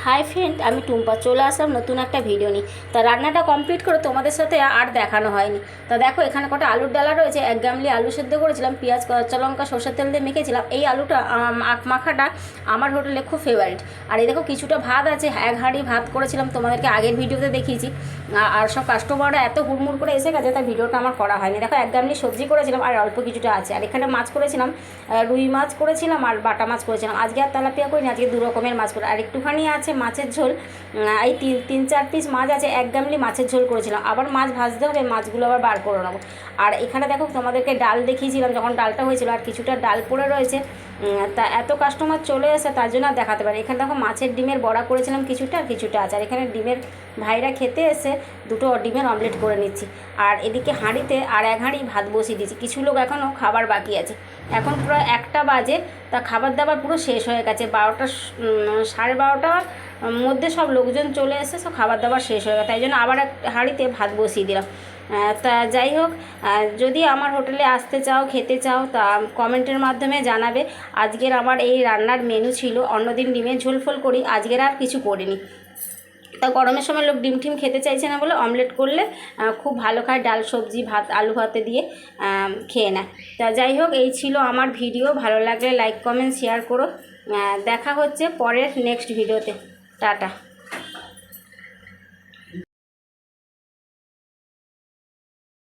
Hi friend, আমি টুম্পা চলে আসলাম নতুন একটা ভিডিও নিয়ে। তা রান্নাটা কমপ্লিট করে তোমাদের সাথে আর দেখানো হয়নি। তা দেখো এখানে কটা আলুর ডালা রয়েছে, 1 গামলি আলু সেদ্ধ করেছিলাম, পেঁয়াজ কাঁচা লঙ্কা সরষের তেল দিয়ে মেখেছিলাম। এই আলুটা মাখাটা আমার হোটেলে খুব ফেভারিট। আর এই দেখো কিছুটা ভাত আছে, 1 হাঁড়ি ভাত করেছিলাম, তোমাদেরকে আগের ভিডিওতে দেখিয়েছি। আর সব কাস্টমাররা এত হুড়মুড় করে এসে গেছে, তাই ভিডিওটা আমার করা হয়নি। দেখো 1 গামলি সবজি করেছিলাম আর অল্প কিছুটা আছে। আর এখানে মাছ করেছিলাম, রুই মাছ করেছিলাম আর বাটা মাছ করেছিলাম। আজকে আর তেলাপিয়া করিনি, আজকে 2 রকমের মাছ করে। আর একটুখানি আছে মাছের ঝোল, এই 3-4 পিস মাছ আছে, 1 গামলি মাছের ঝোল করেছিলাম। আবার মাছ ভাজতে হবে, মাছগুলো আবার বার করে নেবো। আর এখানে দেখো তোমাদেরকে ডাল দেখিয়েছিলাম যখন ডালটা হয়েছিল, আর কিছুটা ডাল পড়ে রয়েছে। তা এত কাস্টমার চলে এসে তার জন্য আর দেখাতে পারি। এখানে দেখো মাছের ডিমের বড়া করেছিলাম, কিছুটা আছে। আর এখানে ডিমের ভাইরা খেতে এসে 2টো ডিমের অমলেট করে নিচ্ছি। আর এদিকে হাঁড়িতে আর 1 হাঁড়ি ভাত বসিয়ে দিয়েছি। কিছু লোক এখনও খাবার বাকি আছে। এখন পুরো 1টা বাজে, তা খাবার দাবার পুরো শেষ হয়ে গেছে। 12টা 12:30টার মধ্যে সব লোকজন চলে এসে সব খাবার দাবার শেষ হয়ে গেছে, তাই জন্য আবার 1 হাঁড়িতে ভাত বসিয়ে দিলাম। তা যাই হোক, যদি আমার হোটেলে আসতে চাও, খেতে চাও, তা কমেন্টের মাধ্যমে জানাবে। আজকের আমার এই রান্নার মেনু ছিল। অন্যদিন ডিমের ঝোল ফোল করি, আজকের আর কিছু করিনি। তা গরমের সময় লোক ডিম টিম খেতে চাইছে না বলে অমলেট করলে খুব ভালো খায়, ডাল সবজি ভাত আলু ভাতে দিয়ে খেয়ে নেয়। তা যাই হোক, এই ছিল আমার ভিডিও। ভালো লাগলে লাইক কমেন্ট শেয়ার করো। দেখা হচ্ছে পরের নেক্সট ভিডিওতে। টাটা।